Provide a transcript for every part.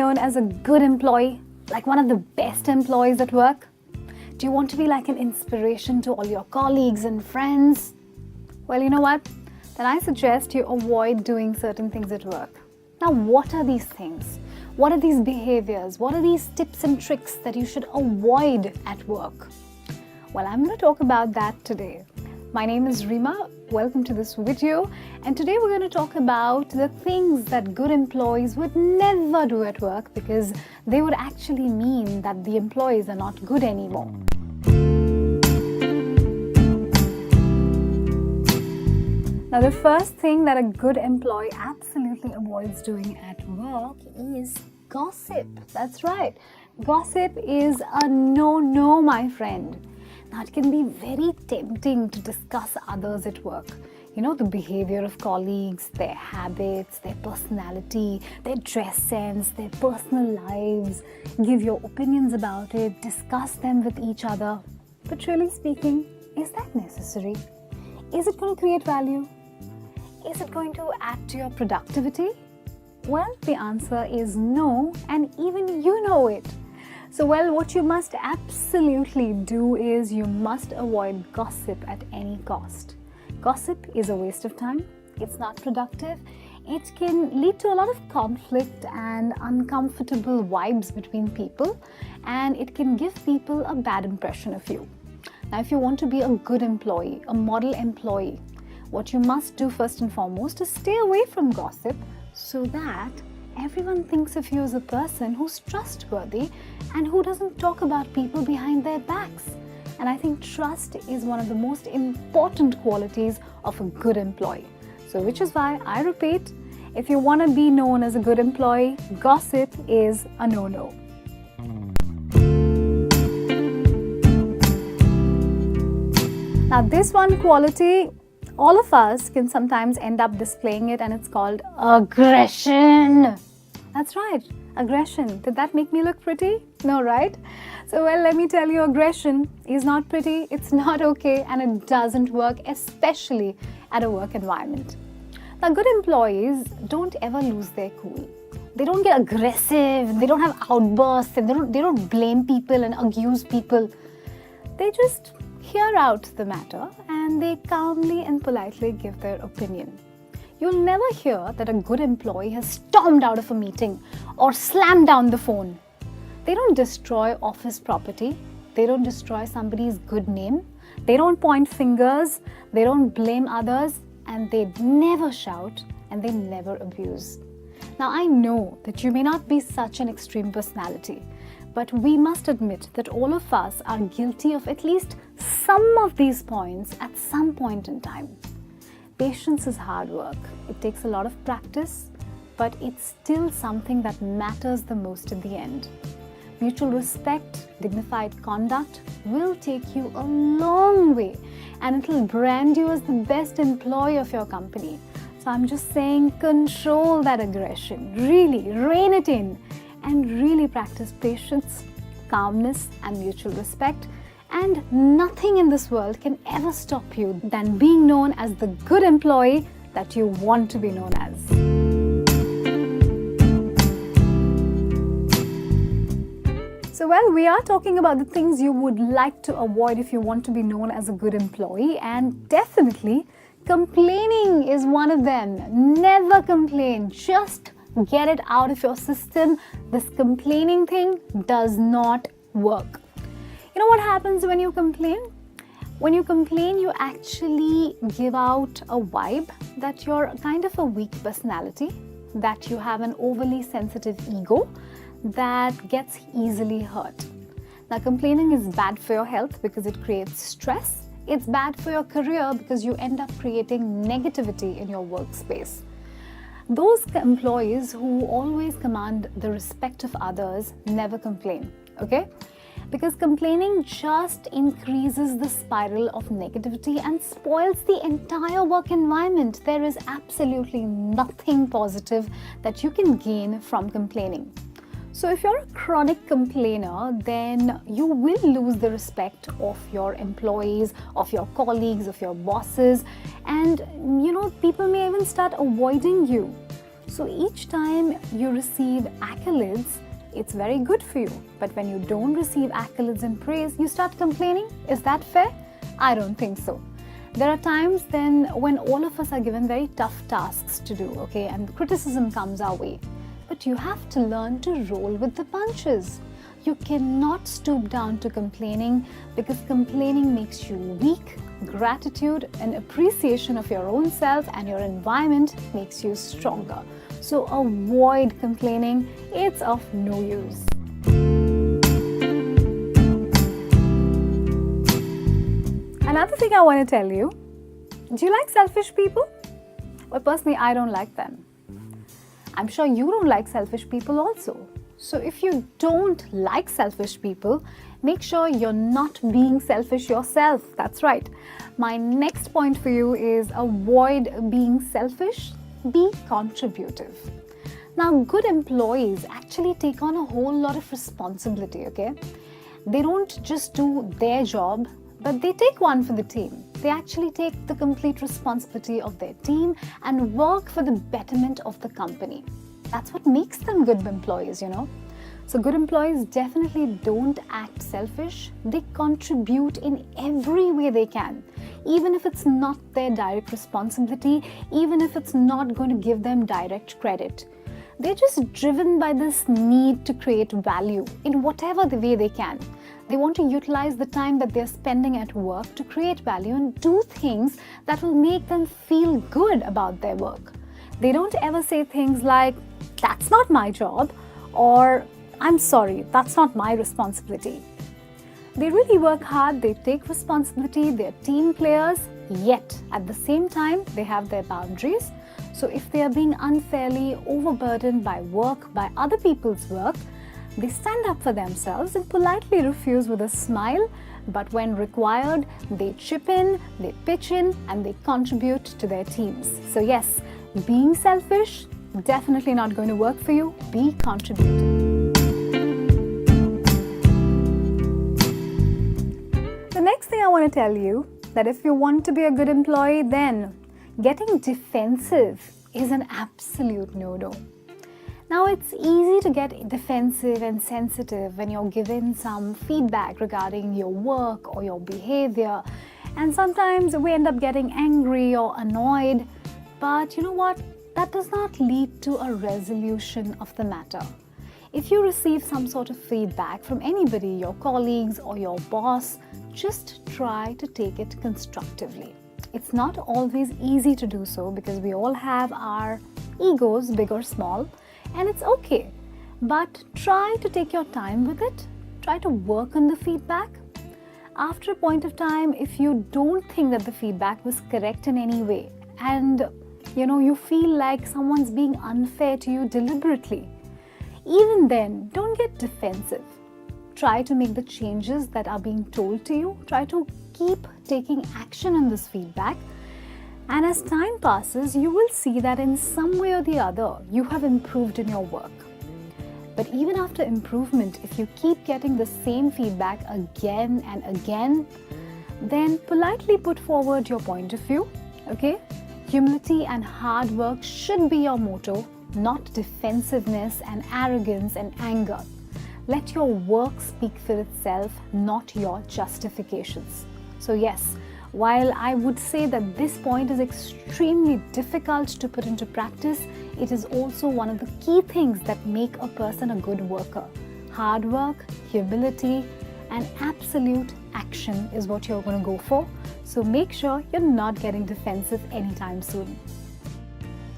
known as a good employee, like one of the best employees at work? Do you want to be like an inspiration to all your colleagues and friends? Well, you know what? Then I suggest you avoid doing certain things at work. Now, what are these things? What are these behaviors? What are these tips and tricks that you should avoid at work? Well, I'm going to talk about that today. My name is Rima. Welcome to this video. And today we're going to talk about the things that good employees would never do at work because they would actually mean that the employees are not good anymore. Now, the first thing that a good employee absolutely avoids doing at work is gossip. That's right. Gossip is a no-no, my friend. Now, it can be very tempting to discuss others at work. You know, the behavior of colleagues, their habits, their personality, their dress sense, their personal lives. Give your opinions about it, discuss them with each other. But really speaking, is that necessary? Is it going to create value? Is it going to add to your productivity? Well, the answer is no, and even you know it. So, what you must absolutely do is you must avoid gossip at any cost. Gossip is a waste of time. It's not productive. It can lead to a lot of conflict and uncomfortable vibes between people, and it can give people a bad impression of you. Now, if you want to be a good employee, a model employee, what you must do first and foremost is stay away from gossip so that everyone thinks of you as a person who's trustworthy and who doesn't talk about people behind their backs. And I think trust is one of the most important qualities of a good employee. So which is why I repeat, if you want to be known as a good employee, gossip is a no-no. Now, this one quality, all of us can sometimes end up displaying it, and it's called aggression. That's right, aggression. Did that make me look pretty? No, right? So, let me tell you, aggression is not pretty, it's not okay, and it doesn't work, especially at a work environment. Now, good employees don't ever lose their cool. They don't get aggressive, they don't have outbursts, and they don't blame people and accuse people. They just hear out the matter and they calmly and politely give their opinion. You'll never hear that a good employee has stormed out of a meeting or slammed down the phone. They don't destroy office property. They don't destroy somebody's good name. They don't point fingers. They don't blame others, and they never shout and they never abuse. Now, I know that you may not be such an extreme personality, but we must admit that all of us are guilty of at least some of these points at some point in time. Patience is hard work. It takes a lot of practice, but it's still something that matters the most in the end. Mutual respect, dignified conduct will take you a long way, and it will brand you as the best employee of your company. So I'm just saying, control that aggression, really rein it in, and really practice patience, calmness, and mutual respect. And nothing in this world can ever stop you than being known as the good employee that you want to be known as. So, we are talking about the things you would like to avoid if you want to be known as a good employee, and definitely complaining is one of them. Never complain. Just get it out of your system. This complaining thing does not work. You know what happens when you complain? When you complain, you actually give out a vibe that you're kind of a weak personality, that you have an overly sensitive ego that gets easily hurt. Now, complaining is bad for your health because it creates stress. It's bad for your career because you end up creating negativity in your workspace. Those employees who always command the respect of others never complain, okay? Because complaining just increases the spiral of negativity and spoils the entire work environment. There is absolutely nothing positive that you can gain from complaining. So if you're a chronic complainer, then you will lose the respect of your employees, of your colleagues, of your bosses, and people may even start avoiding you. So each time you receive accolades, it's very good for you. But when you don't receive accolades and praise, you start complaining. Is that fair? I don't think so. There are times then when all of us are given very tough tasks to do, okay, and criticism comes our way. But you have to learn to roll with the punches. You cannot stoop down to complaining, because complaining makes you weak. Gratitude and appreciation of your own self and your environment makes you stronger. So avoid complaining. It's of no use. Another thing I want to tell you, do you like selfish people? Well, personally, I don't like them. I'm sure you don't like selfish people also. So if you don't like selfish people, make sure you're not being selfish yourself. That's right. My next point for you is avoid being selfish, be contributive. Now, good employees actually take on a whole lot of responsibility, okay? They don't just do their job, but they take one for the team. They actually take the complete responsibility of their team and work for the betterment of the company. That's what makes them good employees, you know. So good employees definitely don't act selfish. They contribute in every way they can, even if it's not their direct responsibility, even if it's not going to give them direct credit. They're just driven by this need to create value in whatever the way they can. They want to utilize the time that they're spending at work to create value and do things that will make them feel good about their work. They don't ever say things like, "That's not my job," or "I'm sorry, that's not my responsibility." They really work hard, they take responsibility, they're team players, yet at the same time, they have their boundaries. So if they are being unfairly overburdened by work, by other people's work, they stand up for themselves and politely refuse with a smile. But when required, they chip in, they pitch in, and they contribute to their teams. So yes, being selfish, definitely not going to work for you. Be contributive. The next thing I want to tell you, that if you want to be a good employee, then getting defensive is an absolute no-no. Now, it's easy to get defensive and sensitive when you're given some feedback regarding your work or your behavior. And sometimes we end up getting angry or annoyed. But you know what? That does not lead to a resolution of the matter. If you receive some sort of feedback from anybody, your colleagues or your boss, just try to take it constructively. It's not always easy to do so because we all have our egos, big or small, and it's okay. But try to take your time with it. Try to work on the feedback. After a point of time, if you don't think that the feedback was correct in any way, and you feel like someone's being unfair to you deliberately, even then, don't get defensive. Try to make the changes that are being told to you. Try to keep taking action on this feedback. And as time passes, you will see that in some way or the other, you have improved in your work. But even after improvement, if you keep getting the same feedback again and again, then politely put forward your point of view, okay? Humility and hard work should be your motto, not defensiveness and arrogance and anger. Let your work speak for itself, not your justifications. So yes, while I would say that this point is extremely difficult to put into practice, it is also one of the key things that make a person a good worker. Hard work, humility, and absolute action is what you're going to go for. So make sure you're not getting defensive anytime soon.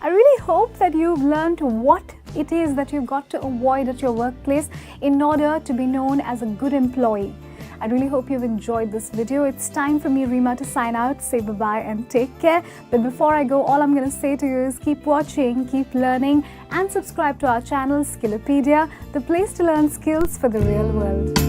I really hope that you've learned what it is that you've got to avoid at your workplace in order to be known as a good employee. I really hope you've enjoyed this video. It's time for me, Rima, to sign out, say bye-bye and take care. But before I go, all I'm going to say to you is keep watching, keep learning, and subscribe to our channel, Skillopedia, the place to learn skills for the real world.